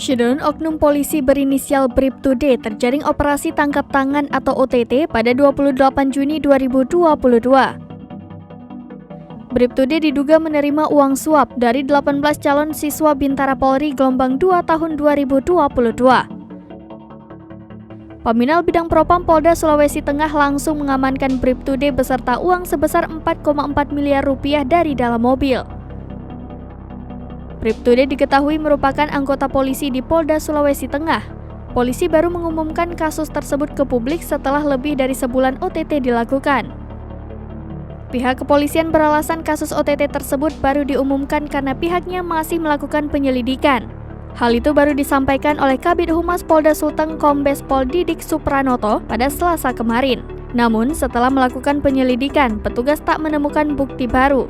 Syedun oknum polisi berinisial Bribtu D terjaring operasi tangkap tangan atau OTT pada 28 Juni 2022. Bribtu D diduga menerima uang suap dari 18 calon siswa Bintara Polri gelombang 2 tahun 2022. Paminal Bidang Propam Polda Sulawesi Tengah langsung mengamankan Bribtu D beserta uang sebesar 4,4 miliar rupiah dari dalam mobil. Bribtu D diketahui merupakan anggota polisi di Polda Sulawesi Tengah. Polisi baru mengumumkan kasus tersebut ke publik setelah lebih dari sebulan OTT dilakukan. Pihak kepolisian beralasan kasus OTT tersebut baru diumumkan karena pihaknya masih melakukan penyelidikan. Hal itu baru disampaikan oleh Kabid Humas Polda Sulteng Kombes Pol Didik Supranoto pada Selasa kemarin. Namun, setelah melakukan penyelidikan, petugas tak menemukan bukti baru.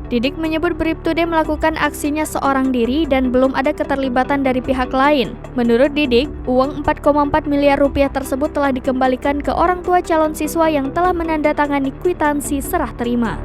Didik menyebut Bribtu D melakukan aksinya seorang diri dan belum ada keterlibatan dari pihak lain. Menurut Didik, uang 4,4 miliar rupiah tersebut telah dikembalikan ke orang tua calon siswa yang telah menandatangani kwitansi serah terima.